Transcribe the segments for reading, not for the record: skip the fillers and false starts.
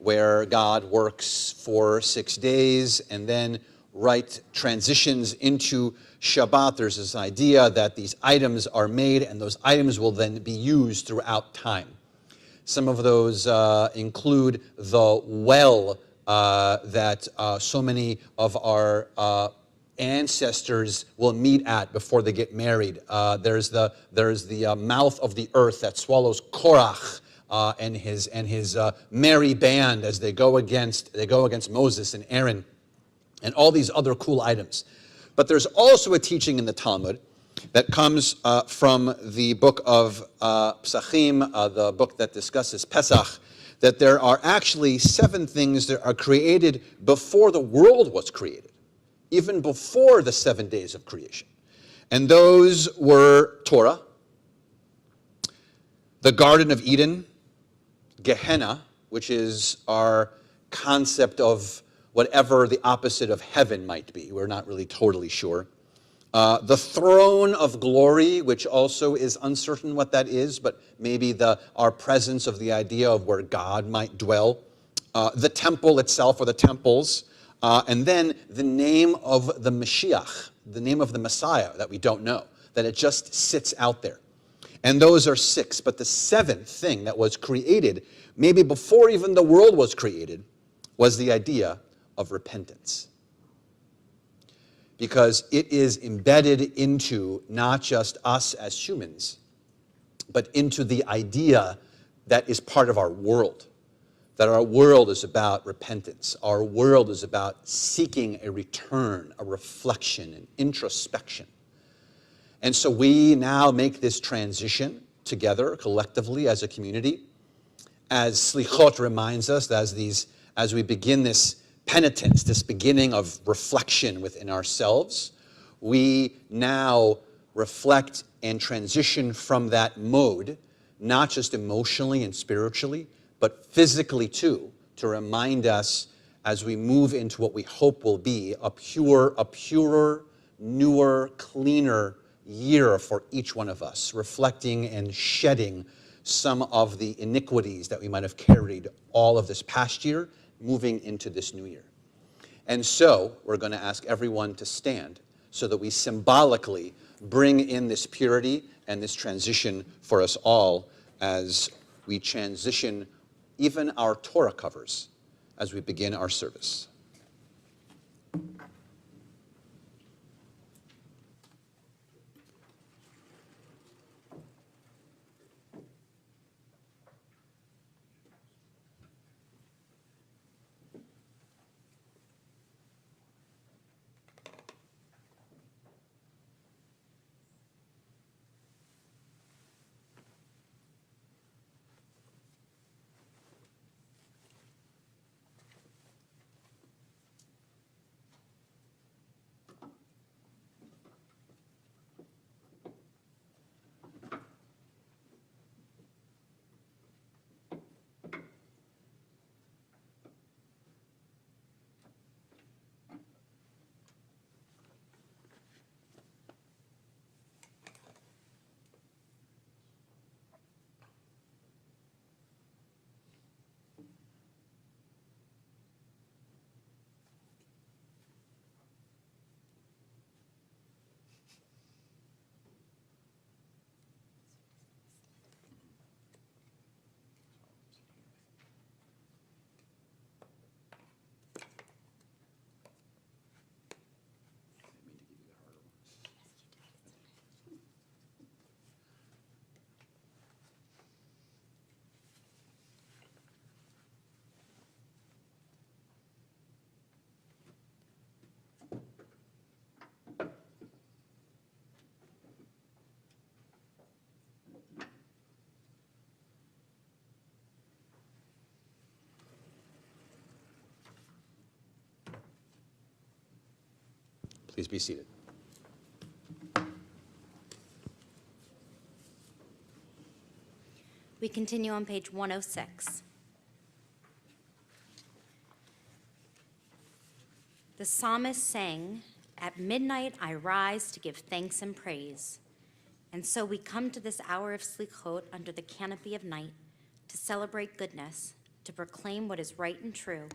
where God works for 6 days and then right transitions into Shabbat. There's this idea that these items are made and those items will then be used throughout time. Some of those include the well that so many of our ancestors will meet at before they get married. There's the mouth of the earth that swallows Korach and his merry band as they go against Moses and Aaron, and all these other cool items. But there's also a teaching in the Talmud that comes from the book of Psachim, the book that discusses Pesach, that there are actually 7 things that are created before the world was created, even before the 7 days of creation. And those were Torah, the Garden of Eden, Gehenna, which is our concept of whatever the opposite of heaven might be. We're not really totally sure. The throne of glory, which also is uncertain what that is, but maybe our presence of the idea of where God might dwell. The temple itself, or the temples, and then the name of the Mashiach, the name of the Messiah that we don't know, that it just sits out there. And those are 6, but the 7th thing that was created, maybe before even the world was created, was the idea of repentance. Because it is embedded into not just us as humans, but into the idea that is part of our world. That our world is about repentance. Our world is about seeking a return, a reflection, an introspection. And so we now make this transition together, collectively, as a community, as Selichot reminds us, as we begin this penitence, this beginning of reflection within ourselves. We now reflect and transition from that mode, not just emotionally and spiritually, but physically too, to remind us as we move into what we hope will be a purer, newer, cleaner year for each one of us, reflecting and shedding some of the iniquities that we might have carried all of this past year, moving into this new year. And so we're going to ask everyone to stand so that we symbolically bring in this purity and this transition for us all as we transition even our Torah covers as we begin our service. Please be seated. We continue on page 106. The psalmist sang, "At midnight I rise to give thanks and praise." And so we come to this hour of Selichot under the canopy of night to celebrate goodness to proclaim what is right and true,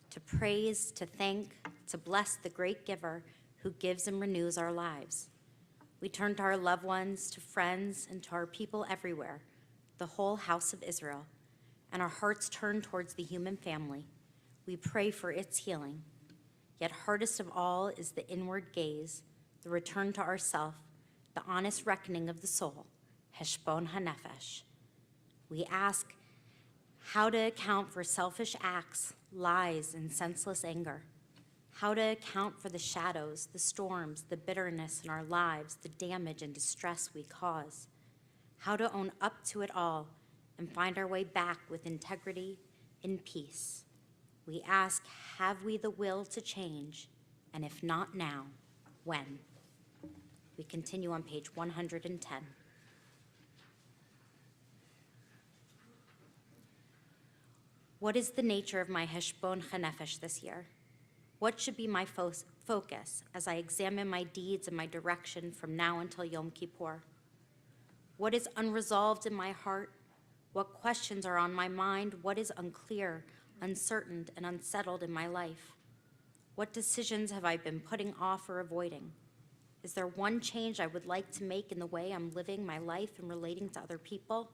to praise, to thank, to bless the great giver who gives and renews our lives. We turn to our loved ones, to friends, and to our people everywhere, the whole house of Israel, and our hearts turn towards the human family. We pray for its healing. Yet hardest of all is the inward gaze, the return to ourself, the honest reckoning of the soul, Heshbon HaNefesh. We ask how to account for selfish acts, lies, and senseless anger, how to account for the shadows, the storms, the bitterness in our lives, the damage and distress we cause, how to own up to it all and find our way back with integrity in peace. We ask, have we the will to change? And if not now, when? We continue on page 110. What is the nature of my Heshbon HaNefesh this year? What should be my focus as I examine my deeds and my direction from now until Yom Kippur? What is unresolved in my heart? What questions are on my mind? What is unclear, uncertain, and unsettled in my life? What decisions have I been putting off or avoiding? Is there one change I would like to make in the way I'm living my life and relating to other people?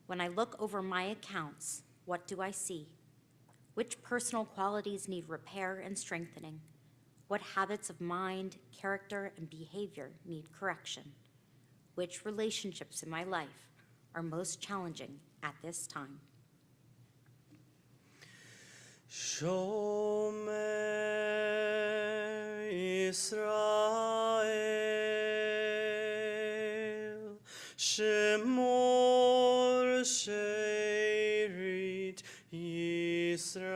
When I look over my accounts, what do I see? Which personal qualities need repair and strengthening? What habits of mind, character, and behavior need correction? Which relationships in my life are most challenging at this time? Shomer Israel, Shemor Sherit Yisrael,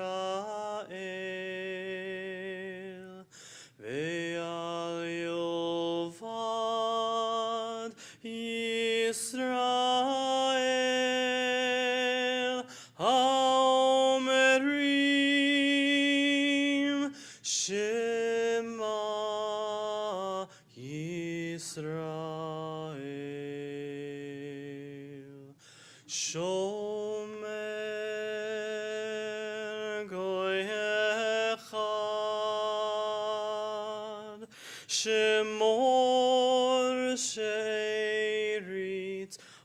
Ve'al Yovad Yisrael, Haomerim Shema Yisrael, Shomer Goy Echad, Shemor Sherit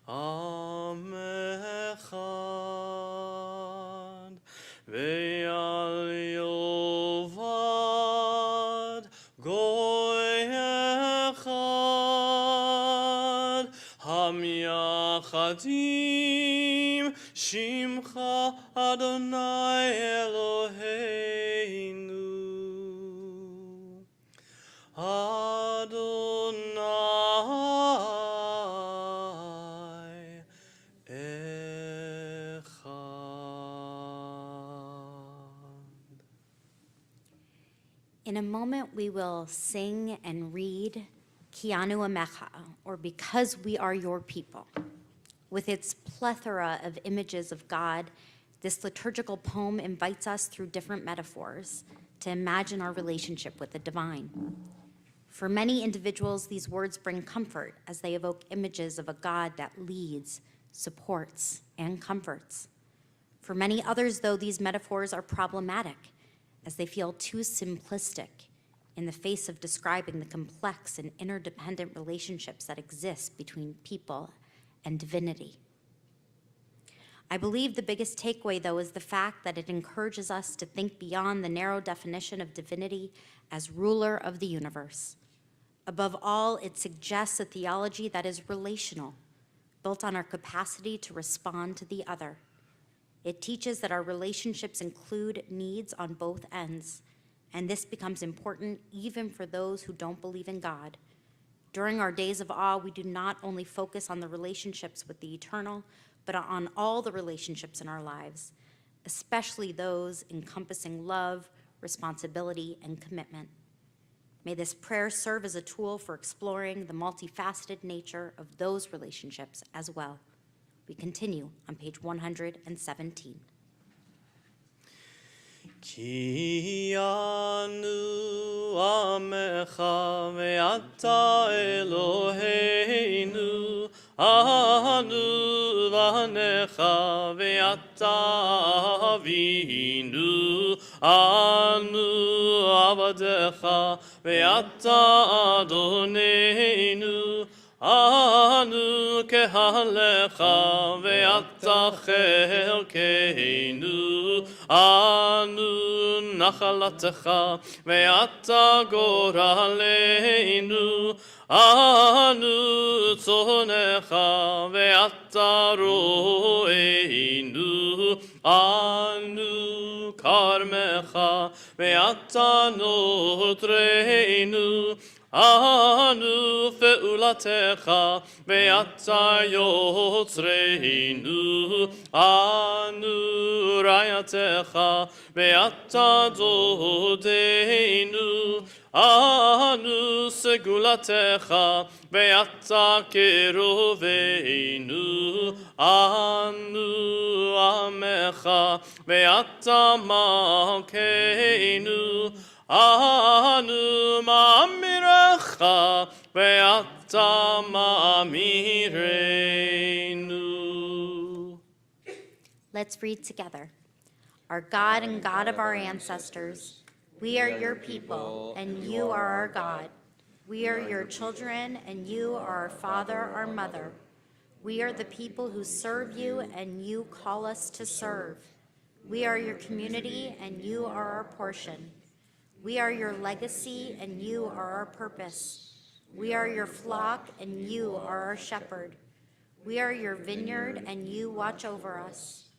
Am Echad, Ve'al Yovad Goy Echad, Ham Yachadim Shimcha Adonai Eloheinu, Adonai Echad. In a moment, we will sing and read Kianu Amecha, or Because We Are Your People. With its plethora of images of God, this liturgical poem invites us through different metaphors to imagine our relationship with the divine. For many individuals, these words bring comfort as they evoke images of a God that leads, supports, and comforts. For many others, though, these metaphors are problematic as they feel too simplistic in the face of describing the complex and interdependent relationships that exist between people and divinity. I believe the biggest takeaway, though, is the fact that it encourages us to think beyond the narrow definition of divinity as ruler of the universe. Above all, it suggests a theology that is relational, built on our capacity to respond to the other. It teaches that our relationships include needs on both ends, and this becomes important even for those who don't believe in God. During our days of awe, we do not only focus on the relationships with the eternal, but on all the relationships in our lives, especially those encompassing love, responsibility, and commitment. May this prayer serve as a tool for exploring the multifaceted nature of those relationships as well. We continue on page 117. Ki anu amecha ve'ata Eloheinu, anu lecha ve'ata avinu anu avadecha ve'ata adonenu anu kehalecha ve'ata chelkeinu anu nachalatecha ve'ata goraleinu anu tzonecha ve'ata roeinu anu karmecha ve'ata notreinu anu fe'ulatecha ve'ata yotzreinu anu rayatecha ve'ata dodeinu anu segulatecha ve'ata keroveinu anu amecha ve'ata malkeinu anu ma'amirecha ve'ata ma'amireinu. Let's read together. Our God and God of our ancestors, we are your people, and you are our God. We are your children, and you are our father, our mother. We are the people who serve you, and you call us to serve. We are your community, and you are our portion. We are your legacy, and you are our purpose. We are your flock, and you are our shepherd. We are your vineyard, and you watch over us.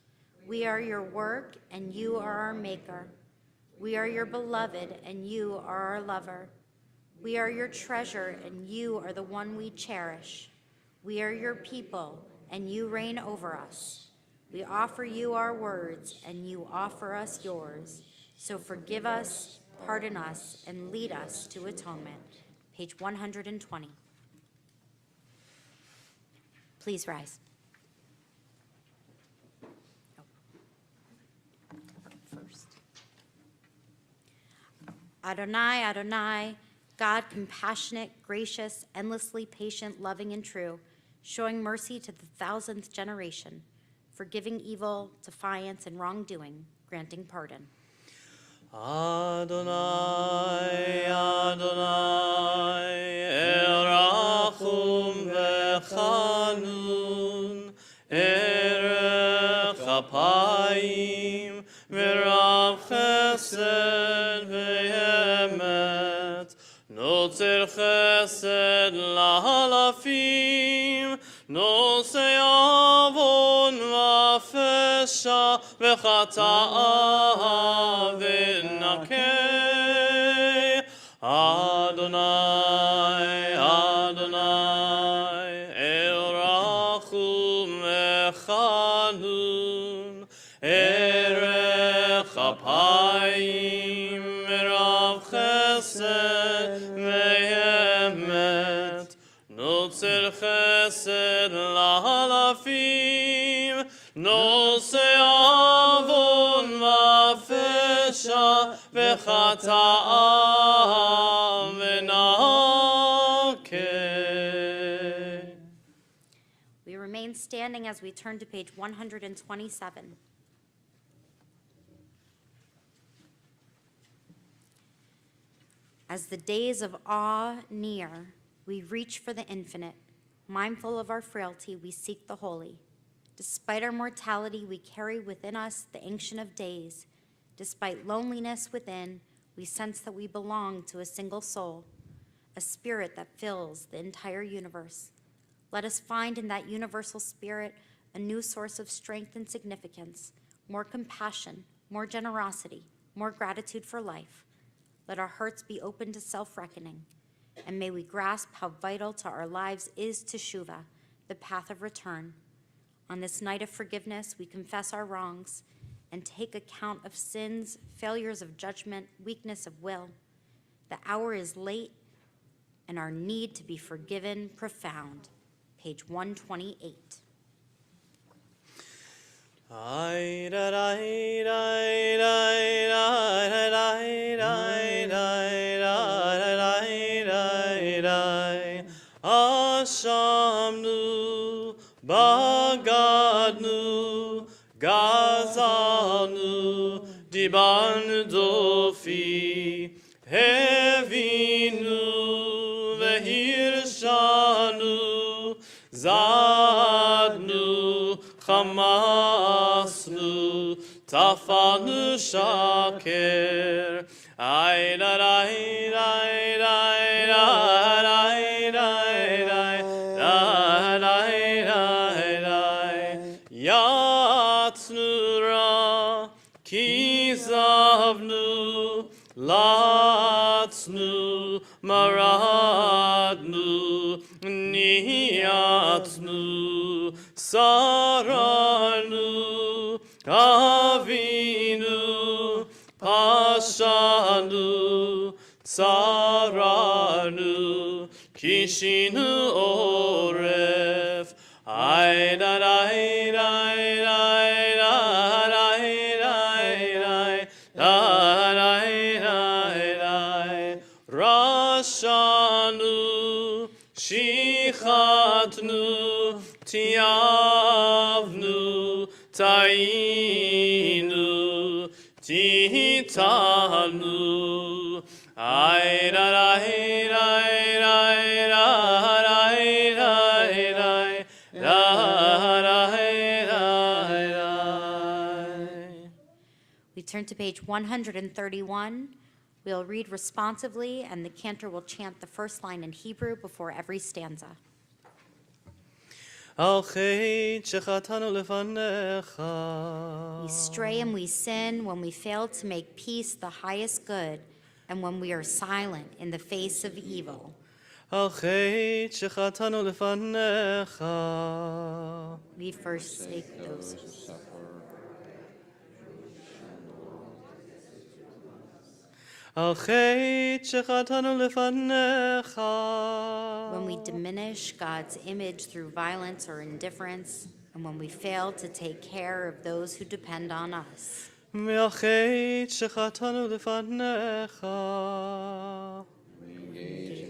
We are your work, and you are our maker. We are your beloved, and you are our lover. We are your treasure, and you are the one we cherish. We are your people, and you reign over us. We offer you our words, and you offer us yours. So forgive us, pardon us, and lead us to atonement. Page 120. Please rise. First. Adonai, Adonai, God compassionate, gracious, endlessly patient, loving, and true, showing mercy to the 1000th generation, forgiving evil, defiance, and wrongdoing, granting pardon. Adonai, Adonai, Erachum v'chanun, Erech apayim, v'rav chesed v'emet, Notzer chesed lahalafim, Nosei avon v'fesha v'chata'a v'nakei. Adonai, Adonai, El Rachum v'chanun, Erech apayim, v'rav chesed v'emet, Notzer chesed lahalafim, Nosei avon v'fesha v'chata'a v'nakei. We remain standing as we turn to page 127. As the days of awe near, we reach for the infinite. Mindful of our frailty, we seek the holy. Despite our mortality, we carry within us the Ancient of Days. Despite loneliness within, we sense that we belong to a single soul, a spirit that fills the entire universe. Let us find in that universal spirit a new source of strength and significance, more compassion, more generosity, more gratitude for life. Let our hearts be open to self-reckoning, and may we grasp how vital to our lives is teshuvah, the path of return. On this night of forgiveness, we confess our wrongs and take account of sins, failures of judgment, weakness of will. The hour is late, and our need to be forgiven profound. Page 128. Ashamnu bagad liban dofi, hevinu vehirshanu, zadnu, chamasnu, tafanu shaker, ay la la la la la la la la la la yatsnu ra kizavnu latsnu maradnu niyatsnu saranu avinu pashanu tsaranu kishinu oref ay da da da da Rashanu, Shichatnu, Tiavnu, Tainu, Titanu, Aida, We turn to page 131. We'll read responsively, and the cantor will chant the first line in Hebrew before every stanza. We stray and we sin when we fail to make peace the highest good, and when we are silent in the face of evil. We forsake those who suffer. When we diminish God's image through violence or indifference, and when we fail to take care of those who depend on us. We engage in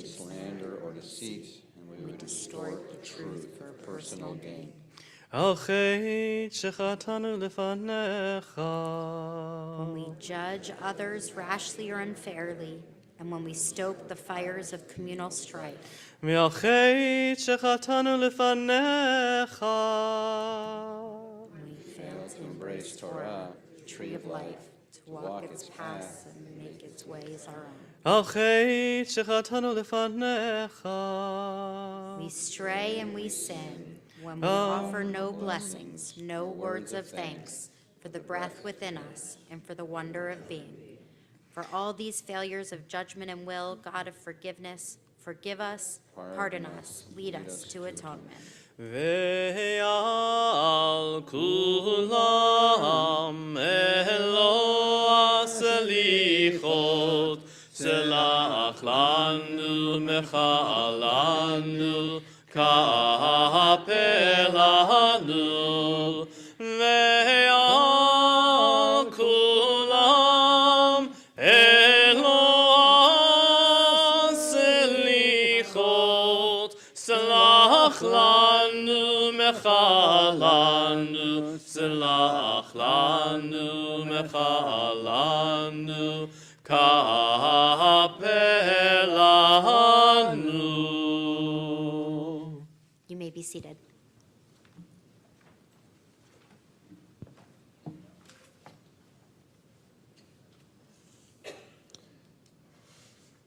slander or deceit, and we would distort the truth for personal gain. When we judge others rashly or unfairly, and when we stoke the fires of communal strife. We fail to embrace Torah, the tree of life, to walk its paths and make its ways our own. We stray and we sin when we offer no blessings, no words of thanks for the breath within us and for the wonder of being. For all these failures of judgment and will, God of forgiveness, forgive us, pardon us, lead us to atonement. Ve'al kulam Eloah Selichot Selach lanu mechalanu kapelanu Ve'al kulam Eloah Selichot Selach lanu mechalanu Selach lanu mechalanu kapelanu. You may be seated.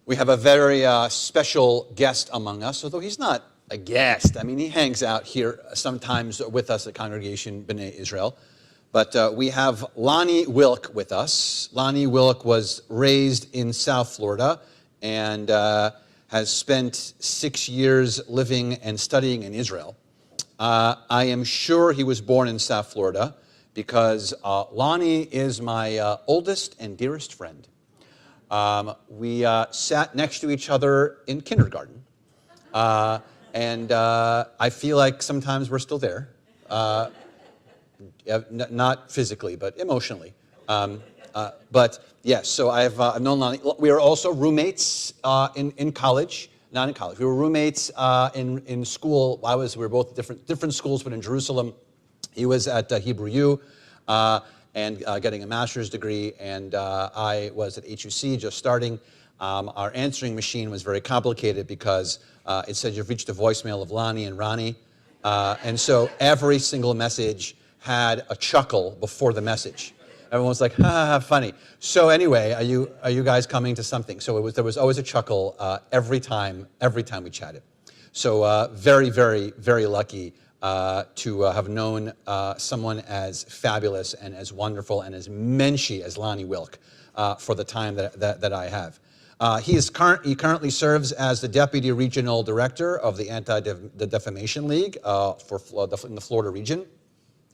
We have a very special guest among us, although he's not a guest. I mean, he hangs out here sometimes with us at Congregation B'nai Israel. But we have Lonnie Wilk with us. Lonnie Wilk was raised in South Florida and has spent 6 years living and studying in Israel. I am sure he was born in South Florida because Lonnie is my oldest and dearest friend. We sat next to each other in kindergarten. And I feel like sometimes we're still there. Not physically, but emotionally. But yes, so I've known Lonnie. We are also roommates in college. Not in college. We were roommates in school. We were both at different schools, but in Jerusalem. He was at Hebrew U. and getting a master's degree, and I was at HUC just starting. Our answering machine was very complicated because it said you've reached the voicemail of Lonnie and Ronnie. And so every single message had a chuckle before the message. Everyone was like, ha, ha, ha, funny. So anyway, are you guys coming to something? So there was always a chuckle every time we chatted. So very, very, very lucky to have known someone as fabulous and as wonderful and as menschy as Lonnie Wilk for the time that I have. He currently serves as the Deputy Regional Director of the Anti-Defamation League in the Florida region.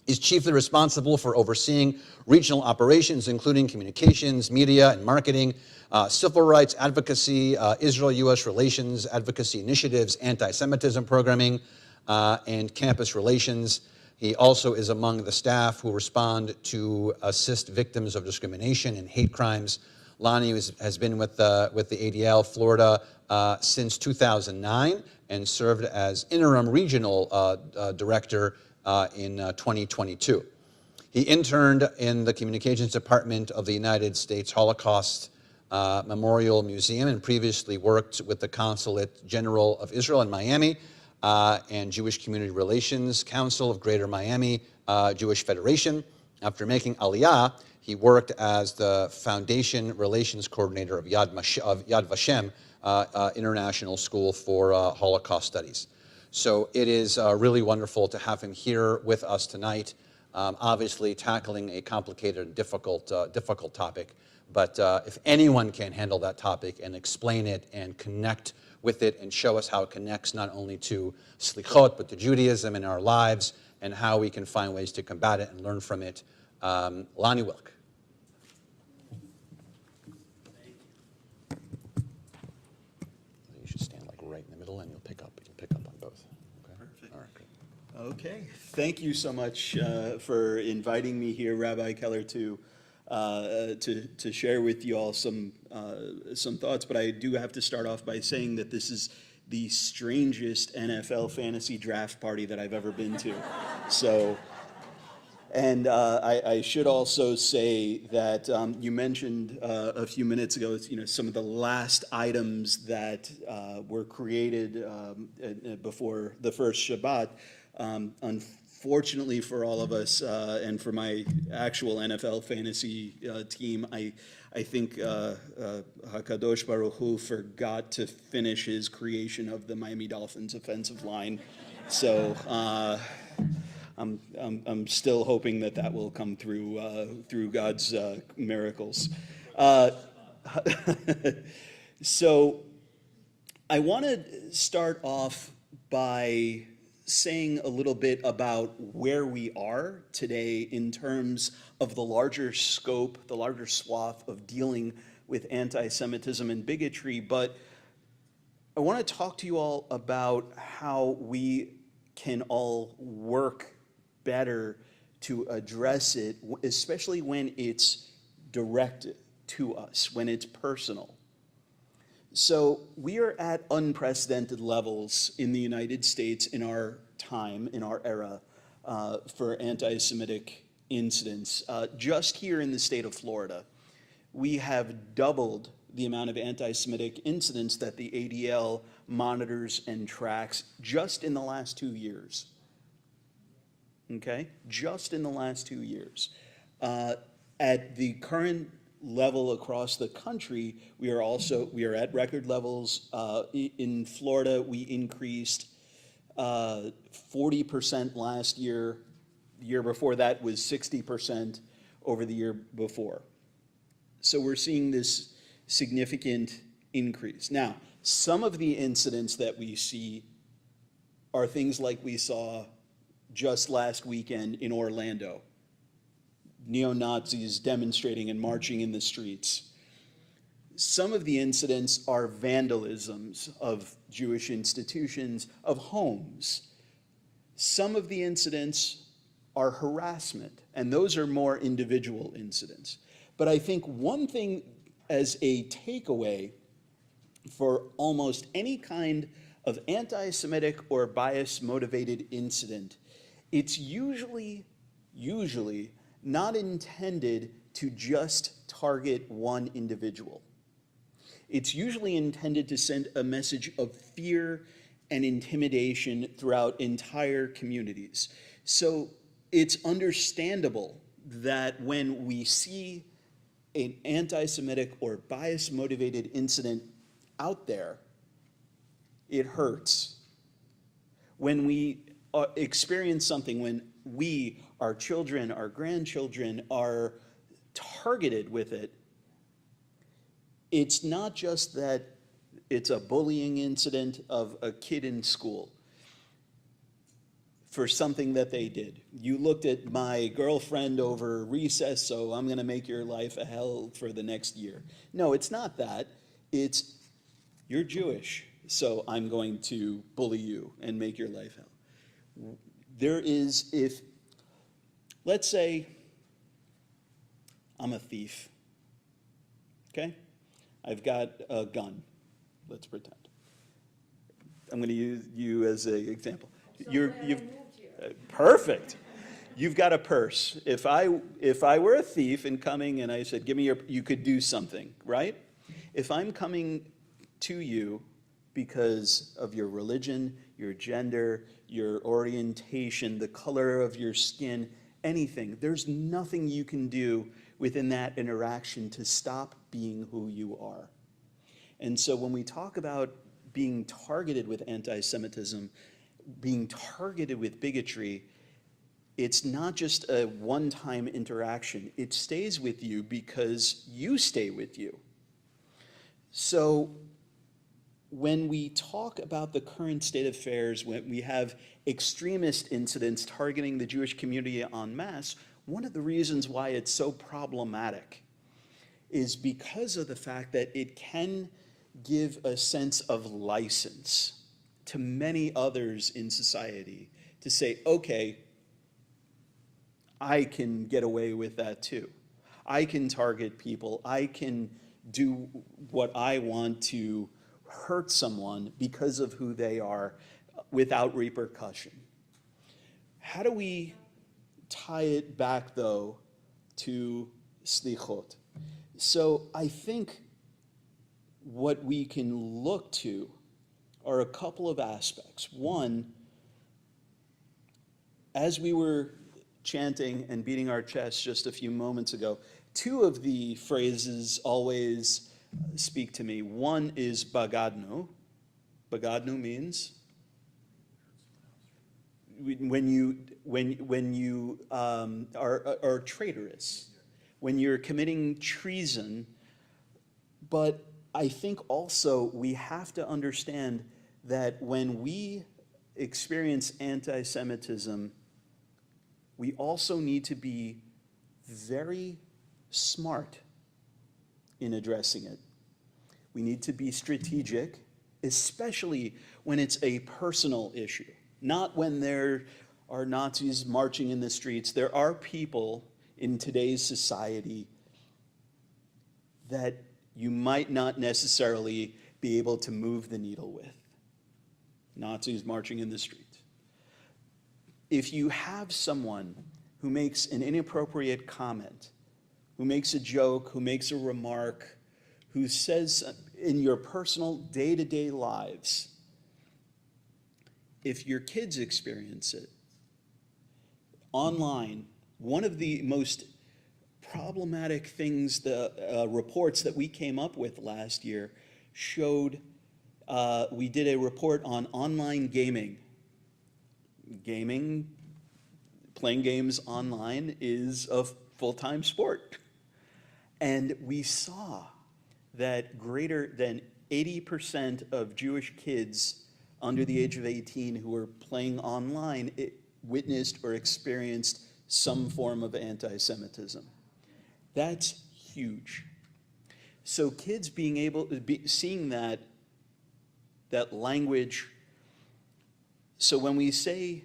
He's chiefly responsible for overseeing regional operations, including communications, media, and marketing, civil rights advocacy, Israel-U.S. relations advocacy initiatives, anti-Semitism programming, and campus relations. He also is among the staff who respond to assist victims of discrimination and hate crimes. Lonnie has been with the ADL Florida since 2009 and served as interim regional director in 2022. He interned in the communications department of the United States Holocaust Memorial Museum and previously worked with the Consulate General of Israel in Miami and Jewish Community Relations Council of Greater Miami Jewish Federation. After making Aliyah, he worked as the Foundation Relations Coordinator of Yad Vashem International School for Holocaust Studies. So it is really wonderful to have him here with us tonight, obviously tackling a complicated and difficult topic. But if anyone can handle that topic and explain it and connect with it and show us how it connects not only to Selichot, but to Judaism in our lives and how we can find ways to combat it and learn from it, Lonnie Wilk. You should stand like right in the middle and you'll pick up on both. Okay? Perfect. All right, great. Okay, thank you so much for inviting me here, Rabbi Keller, to share with you all some thoughts. But I do have to start off by saying that this is the strangest NFL fantasy draft party that I've ever been to. So, and I should also say that you mentioned a few minutes ago, some of the last items that were created before the first Shabbat. Unfortunately for all of us and for my actual NFL fantasy team, I think Hakadosh Baruch Hu forgot to finish his creation of the Miami Dolphins offensive line. So I'm still hoping that will come through God's miracles. So I want to start off by saying a little bit about where we are today in terms of the larger scope, the larger swath of dealing with anti-Semitism and bigotry. But I want to talk to you all about how we can all work better to address it, especially when it's directed to us, when it's personal. So we are at unprecedented levels in the United States in our time, in our era, for anti-Semitic incidents. Just here in the state of Florida, we have doubled the amount of anti-Semitic incidents that the ADL monitors and tracks just in the last 2 years. Okay? Just in the last 2 years. At the current level across the country, we are at record levels. In Florida, we increased 40% last year. The year before that was 60% over the year before. So we're seeing this significant increase. Now, some of the incidents that we see are things like we saw just last weekend in Orlando. Neo-Nazis demonstrating and marching in the streets. Some of the incidents are vandalisms of Jewish institutions, of homes. Some of the incidents are harassment, and those are more individual incidents. But I think one thing as a takeaway for almost any kind of anti-Semitic or bias-motivated incident, it's usually not intended to just target one individual. It's usually intended to send a message of fear and intimidation throughout entire communities. So it's understandable that when we see an anti-Semitic or bias-motivated incident out there, it hurts. When we experience something, when we, our children, our grandchildren are targeted with it, it's not just that it's a bullying incident of a kid in school for something that they did. You looked at my girlfriend over recess, so I'm going to make your life a hell for the next year. No, it's not that. It's you're Jewish, so I'm going to bully you and make your life hell. There is, if, let's say I'm a thief, okay? I've got a gun, let's pretend. I'm going to use you as an example. Perfect. You've got a purse. If I were a thief and coming and I said, give me your, you could do something, right? If I'm coming to you because of your religion, your gender, your orientation, the color of your skin, anything, there's nothing you can do within that interaction to stop being who you are. And so when we talk about being targeted with anti-Semitism, being targeted with bigotry, it's not just a one-time interaction. It stays with you because you stay with you. So when we talk about the current state of affairs, when we have extremist incidents targeting the Jewish community en masse, one of the reasons why it's so problematic is because of the fact that it can give a sense of license to many others in society to say, okay, I can get away with that too. I can target people. I can do what I want to hurt someone because of who they are without repercussion. How do we tie it back, though, to Selichot? So I think what we can look to are a couple of aspects. One, as we were chanting and beating our chests just a few moments ago, two of the phrases always speak to me. One is bagadnu. Bagadnu means when you are traitorous, when you're committing treason. But I think also we have to understand that when we experience anti-Semitism, we also need to be very smart in addressing it. We need to be strategic, especially when it's a personal issue, not when there are Nazis marching in the streets. There are people in today's society that you might not necessarily be able to move the needle with. Nazis marching in the street. If you have someone who makes an inappropriate comment, who makes a joke, who makes a remark, who says in your personal day-to-day lives, if your kids experience it online, one of the most problematic things, the reports that we came up with last year showed, we did a report on online gaming. Gaming, playing games online is a full-time sport. And we saw that greater than 80% of Jewish kids under the age of 18 who were playing online witnessed or experienced some form of anti-Semitism. That's huge. So kids being able to seeing that language. So when we say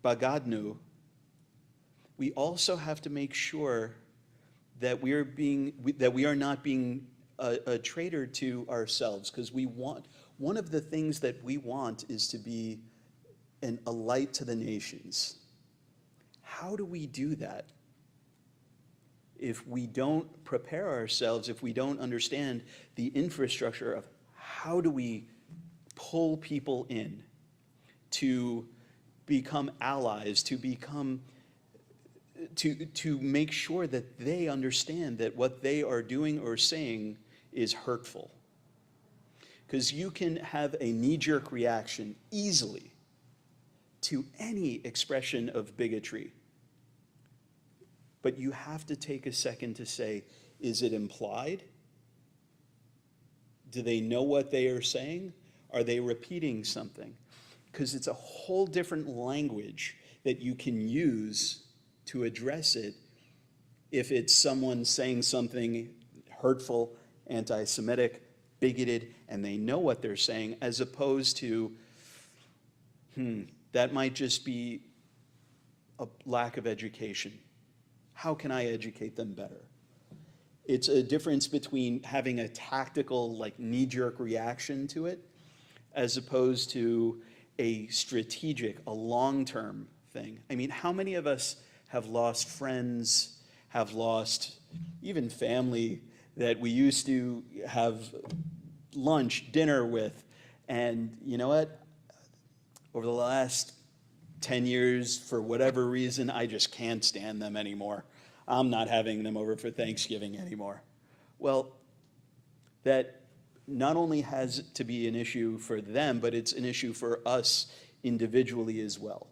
bagadnu, we also have to make sure that we are not being a traitor to ourselves, because one of the things that we want is to be a light to the nations. How do we do that? If we don't prepare ourselves, if we don't understand the infrastructure of how do we pull people in to become allies, to make sure that they understand that what they are doing or saying is hurtful. Because you can have a knee-jerk reaction easily to any expression of bigotry. But you have to take a second to say, is it implied? Do they know what they are saying? Are they repeating something? Because it's a whole different language that you can use to address it if it's someone saying something hurtful, anti-Semitic, bigoted, and they know what they're saying, as opposed to, that might just be a lack of education. How can I educate them better? It's a difference between having a tactical, like, knee-jerk reaction to it, as opposed to a strategic, a long-term thing. I mean, how many of us have lost friends, have lost even family that we used to have lunch, dinner with, and you know what? Over the last 10 years, for whatever reason, I just can't stand them anymore. I'm not having them over for Thanksgiving anymore. Well, that not only has to be an issue for them, but it's an issue for us individually as well.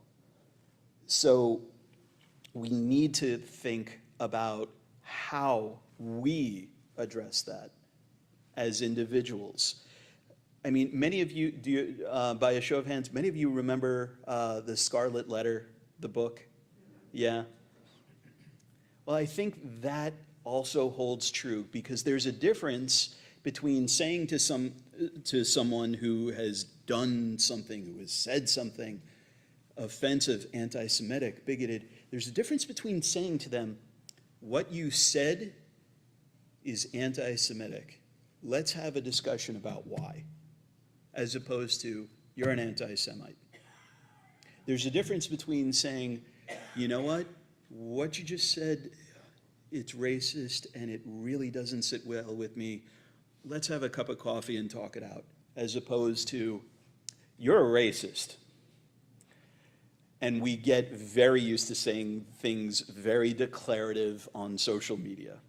So we need to think about how we address that as individuals. I mean, many of you, by a show of hands, many of you remember The Scarlet Letter, the book? Yeah? Well, I think that also holds true, because there's a difference between saying to someone who has done something, who has said something offensive, anti-Semitic, bigoted, there's a difference between saying to them, what you said is anti-Semitic. Let's have a discussion about why, as opposed to, you're an anti-Semite. There's a difference between saying, you know what you just said, it's racist and it really doesn't sit well with me. Let's have a cup of coffee and talk it out, as opposed to, you're a racist. And we get very used to saying things very declarative on social media.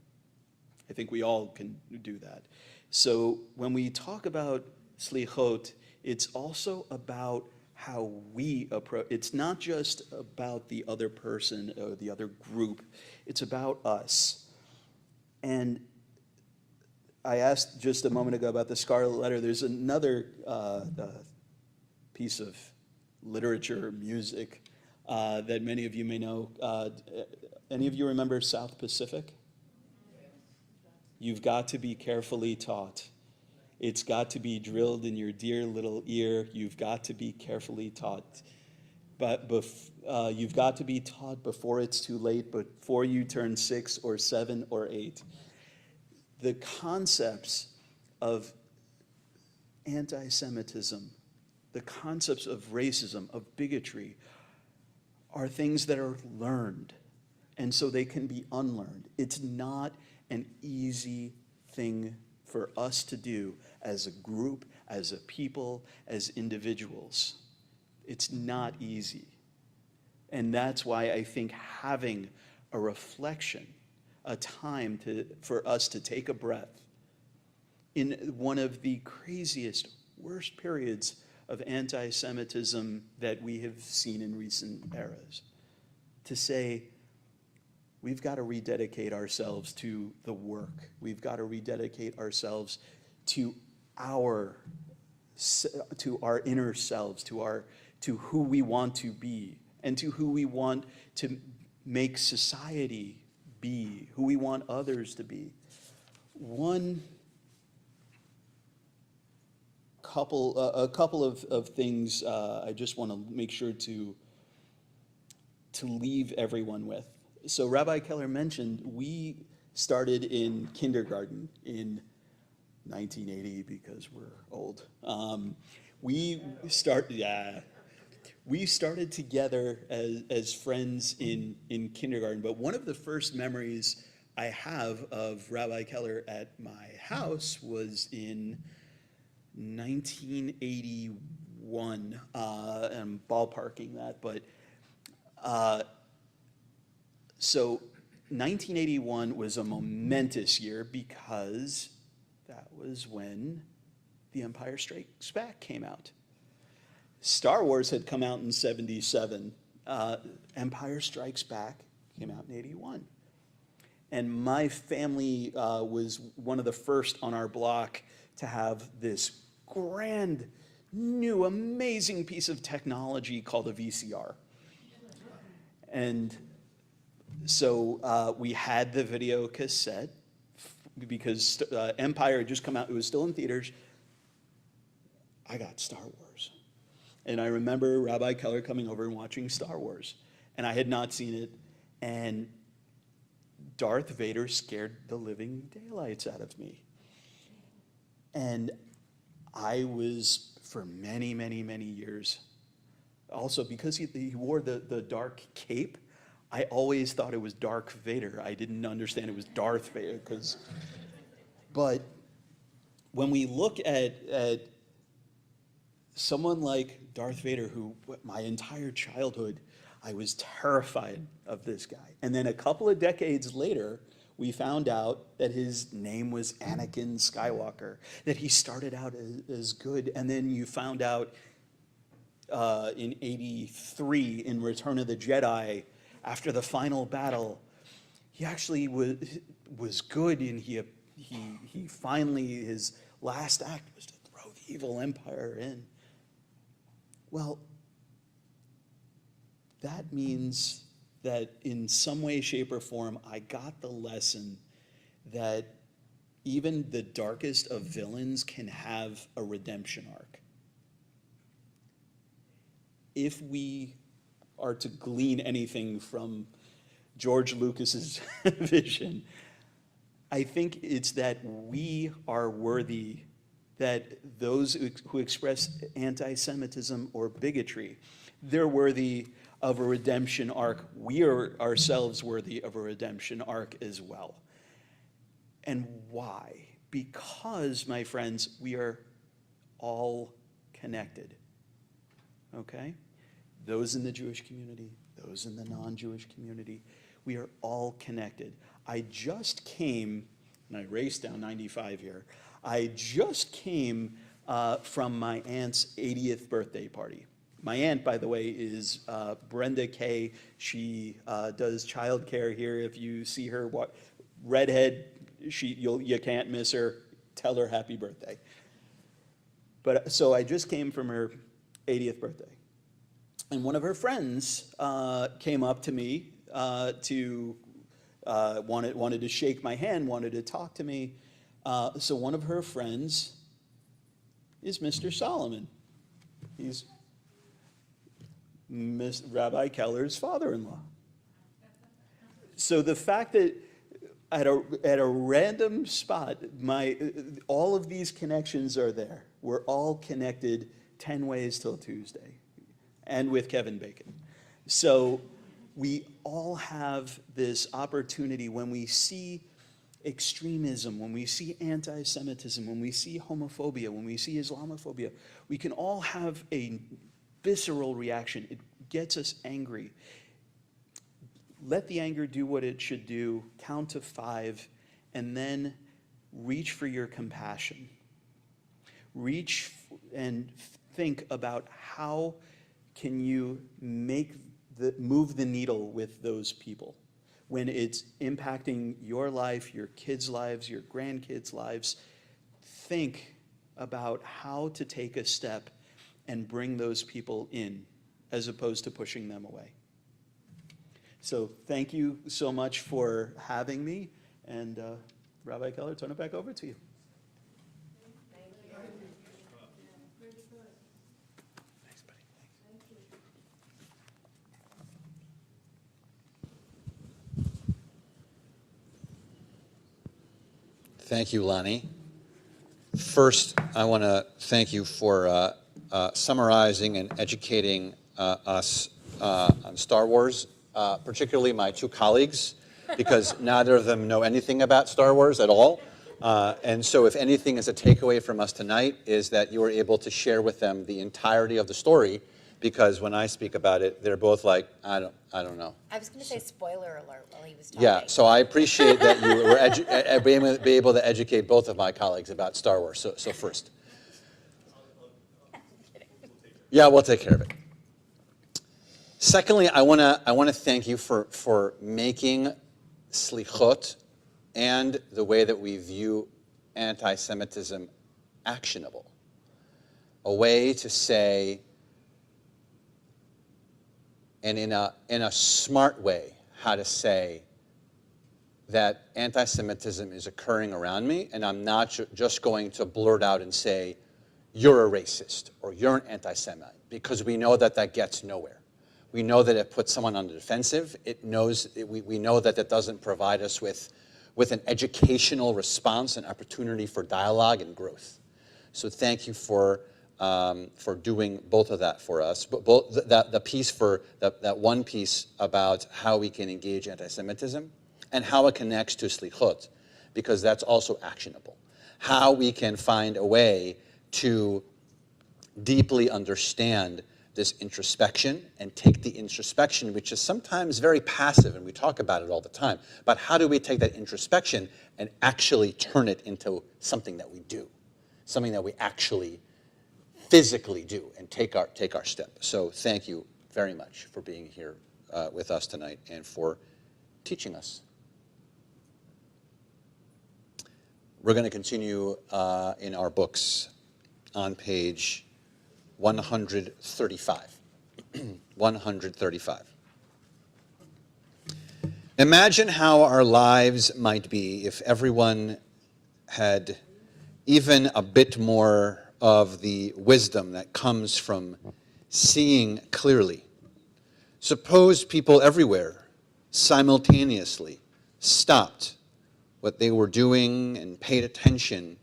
I think we all can do that. So when we talk about Selichot, it's also about how we approach. It's not just about the other person or the other group. It's about us. And I asked just a moment ago about the Scarlet Letter. There's another piece of literature, music, that many of you may know. Any of you remember South Pacific? You've got to be carefully taught. It's got to be drilled in your dear little ear. You've got to be carefully taught. But you've got to be taught before it's too late, before you turn 6 or 7 or 8. The concepts of anti-Semitism, the concepts of racism, of bigotry, are things that are learned, and so they can be unlearned. It's not an easy thing for us to do as a group, as a people, as individuals. It's not easy. And that's why I think having a reflection, a time for us to take a breath in one of the craziest, worst periods of anti-Semitism that we have seen in recent eras, to say, we've got to rededicate ourselves to the work. We've got to rededicate ourselves to our inner selves, to who we want to be, and to who we want to make society be, who we want others to be. A couple of things I just want to make sure to leave everyone with. So Rabbi Keller mentioned we started in kindergarten in 1980 because we're old. We we started together as friends in kindergarten, but one of the first memories I have of Rabbi Keller at my house was in 1981. I'm ballparking that, but so 1981 was a momentous year because that was when The Empire Strikes Back came out. Star Wars had come out in 77. Empire Strikes Back came out in 81. And my family was one of the first on our block to have this grand, new, amazing piece of technology called a VCR. And so we had the video cassette because Empire had just come out. It was still in theaters. I got Star Wars. And I remember Rabbi Keller coming over and watching Star Wars. And I had not seen it. And Darth Vader scared the living daylights out of me. And I was, for many, many, many years, also because he wore the dark cape, I always thought it was Darth Vader. I didn't understand it was Darth Vader. But when we look at someone like Darth Vader, who my entire childhood, I was terrified of this guy. And then a couple of decades later, we found out that his name was Anakin Skywalker, that he started out as good. And then you found out in 83 in Return of the Jedi, after the final battle, he actually was good, and he finally, his last act was to throw the evil empire in. Well, that means that in some way, shape, or form, I got the lesson that even the darkest of villains can have a redemption arc. If we are to glean anything from George Lucas's vision, I think it's that we are worthy, that those who express anti-Semitism or bigotry, they're worthy of a redemption arc. We are ourselves worthy of a redemption arc as well. And why? Because, my friends, we are all connected. Okay? Those in the Jewish community, those in the non-Jewish community, we are all connected. I just came, and I raced down 95 here, I just came from my aunt's 80th birthday party. My aunt, by the way, is Brenda Kay. She does childcare here. If you see her, redhead, you can't miss her. Tell her happy birthday. But so I just came from her 80th birthday. And one of her friends came up to me wanted to shake my hand, wanted to talk to me. So one of her friends is Mr. Solomon. He's Rabbi Keller's father-in-law. So the fact that at a random spot, all of these connections are there. We're all connected 10 ways till Tuesday, and with Kevin Bacon. So we all have this opportunity when we see extremism, when we see anti-Semitism, when we see homophobia, when we see Islamophobia, we can all have a visceral reaction. It gets us angry. Let the anger do what it should do, count to 5, and then reach for your compassion. Reach and think about how can you move the needle with those people when it's impacting your life, your kids' lives, your grandkids' lives. Think about how to take a step and bring those people in as opposed to pushing them away. So thank you so much for having me, and Rabbi Keller, turn it back over to you. Thank you, Lonnie. First, I want to thank you for summarizing and educating us on Star Wars, particularly my two colleagues, because neither of them know anything about Star Wars at all. And so if anything is a takeaway from us tonight is that you were able to share with them the entirety of the story, because when I speak about it, they're both like, I don't know. I was going to say spoiler alert while he was talking. Yeah, so I appreciate that you were be able to educate both of my colleagues about Star Wars. So first. Yeah, we'll take care of it. Secondly, I want to thank you for making Selichot and the way that we view anti-Semitism actionable. A way to say, and in a smart way, how to say that anti-Semitism is occurring around me, and I'm not just going to blurt out and say, you're a racist or you're an anti-Semite, because we know that that gets nowhere. We know that it puts someone on the defensive. We know that it doesn't provide us with an educational response and opportunity for dialogue and growth. So thank you for doing both of that for us. But that one piece about how we can engage anti-Semitism and how it connects to Selichot, because that's also actionable. How we can find a way to deeply understand this introspection and take the introspection, which is sometimes very passive, and we talk about it all the time, but how do we take that introspection and actually turn it into something that we do, something that we actually physically do and take our step. So thank you very much for being here with us tonight and for teaching us. We're going to continue in our books on page 135. 135. Imagine how our lives might be if everyone had even a bit more of the wisdom that comes from seeing clearly. Suppose people everywhere simultaneously stopped what they were doing and paid attention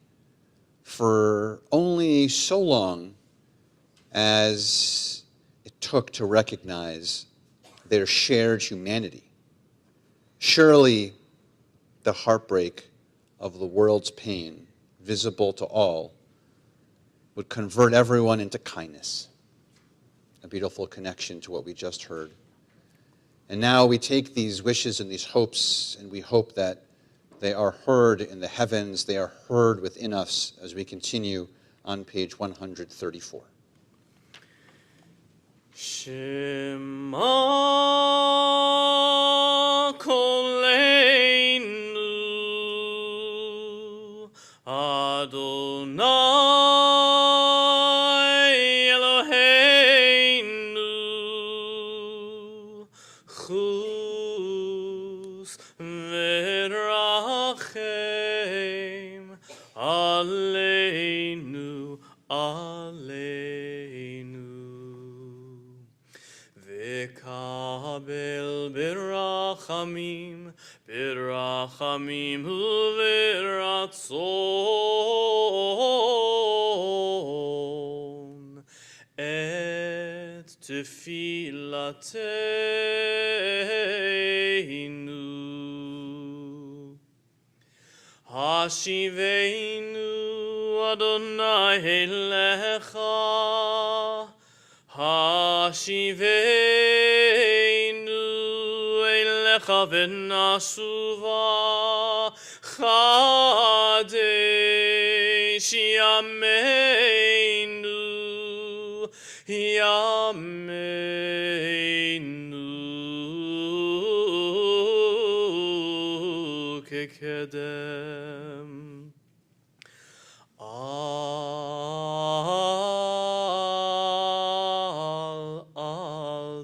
for only so long as it took to recognize their shared humanity. Surely the heartbreak of the world's pain, visible to all, would convert everyone into kindness. A beautiful connection to what we just heard. And now we take these wishes and these hopes, and we hope that they are heard in the heavens, they are heard within us as we continue on page 134. Shema koleinu Adonai Eloheinu chus v'rachem aleinu V'kabel birachamim, birachamim u'v'ratzon et tefilateinu. Hashiveinu Adonai elecha Hashiveinu elecha v'nashuva Chadesh yameinu yameinu kekedem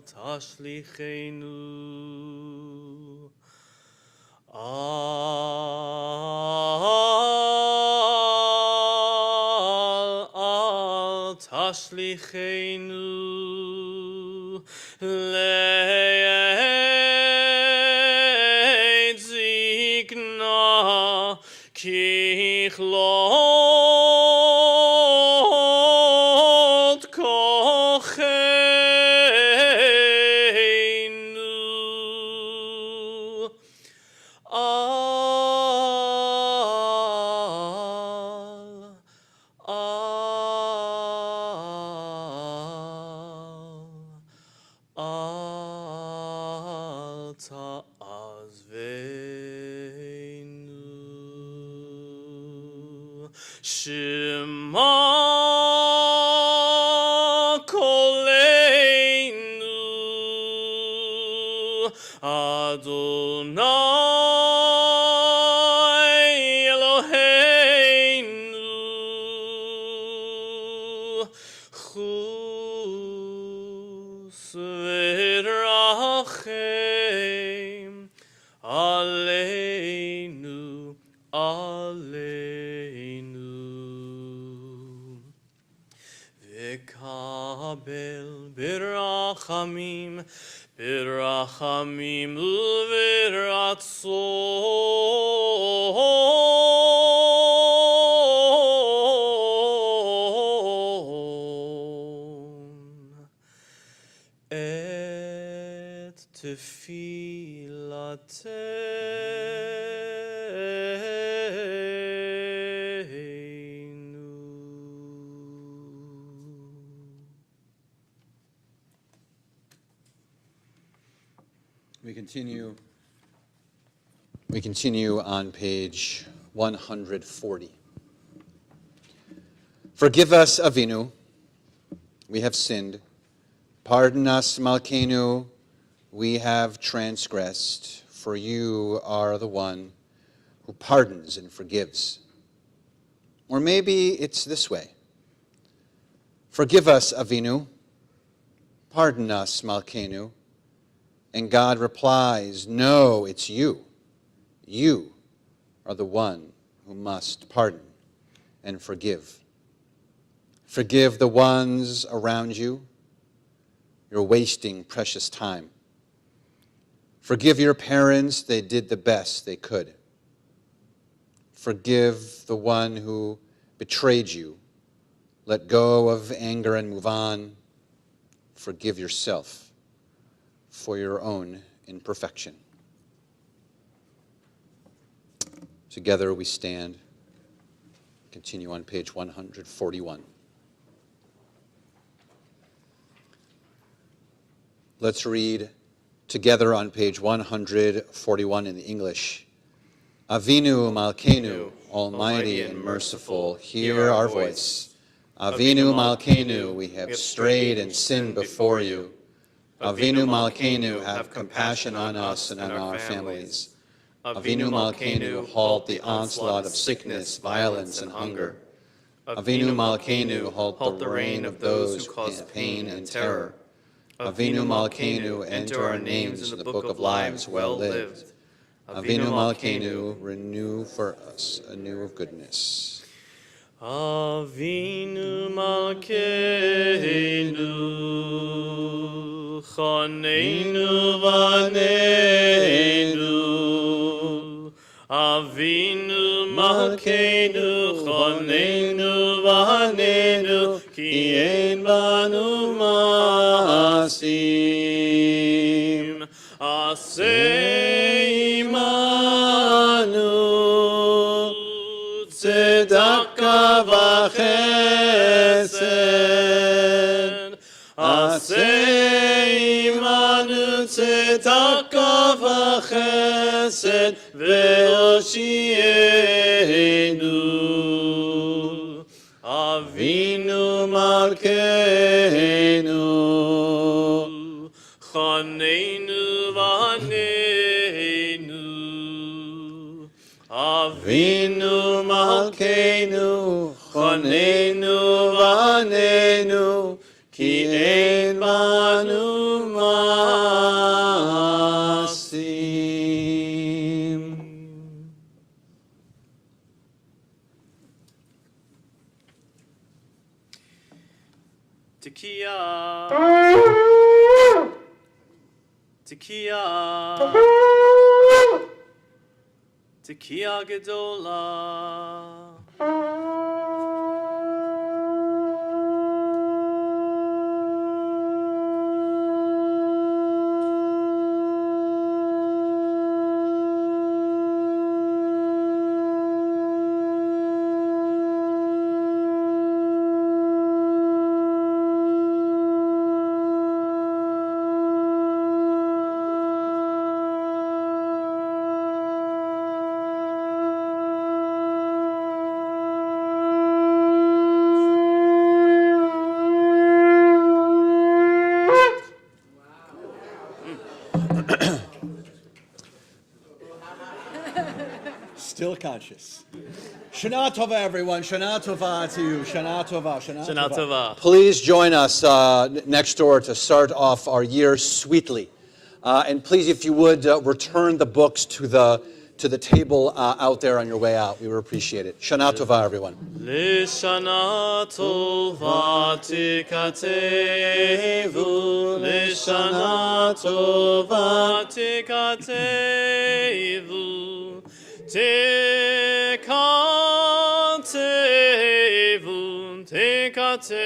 Tashlichenu al tashlichenu le'ed zikna kichlot kochem Shema Koleinu Adonai Eloheinu Chus v'rachem Aleinu, Aleinu. V'kabel birachamim, birachamim u'v'ratzon. Et tefilateinu. We continue on page 140. Forgive us, Avinu, we have sinned. Pardon us, Malkeinu, we have transgressed, for you are the one who pardons and forgives. Or maybe it's this way. Forgive us, Avinu, pardon us, Malkeinu. And God replies, no, it's you. You are the one who must pardon and forgive. Forgive the ones around you. You're wasting precious time. Forgive your parents, they did the best they could. Forgive the one who betrayed you. Let go of anger and move on. Forgive yourself for your own imperfection. Together we stand. Continue on page 141. Let's read together on page 141 in the English. Avinu Malkeinu, almighty and merciful, hear our voice. Avinu Malkeinu, we have strayed and sinned before you. Avinu Malkeinu, have compassion on us and on our families. Avinu Malkeinu, halt the onslaught of sickness, violence, and hunger. Avinu Malkeinu, halt the reign of those who cause pain and terror. Avinu Malkeinu, enter our names in the book of lives well lived. Avinu Malkeinu, renew for us anew of goodness. Avinu Malkeinu, Choneinu Vaneinu. Avinu Malkeinu, Choneinu Vaneinu, Ki ein banu masim. Aseh imanu, tzedakah v'chesed. Aseh imanu, tzedakah v'chesed, ve'oshienu. Avinu Malkeinu, Choneinu Vaneinu. Avinu Malkeinu, Choneinu Vaneinu, Ki ein banu masim. Tekiah, Tekiah, Tekiah Gedolah. Still conscious. Shana Tova, everyone. Shana Tova to you. Shana Tova. Shana Shana Tova. Tova. Please join us next door to start off our year sweetly. And please, if you would, return the books to the table out there on your way out. We would appreciate it. Shana Tova, everyone. Lishana Tova Tikatevu. Lishana Tova Tikatevu. Tikatevu. Tikatevu.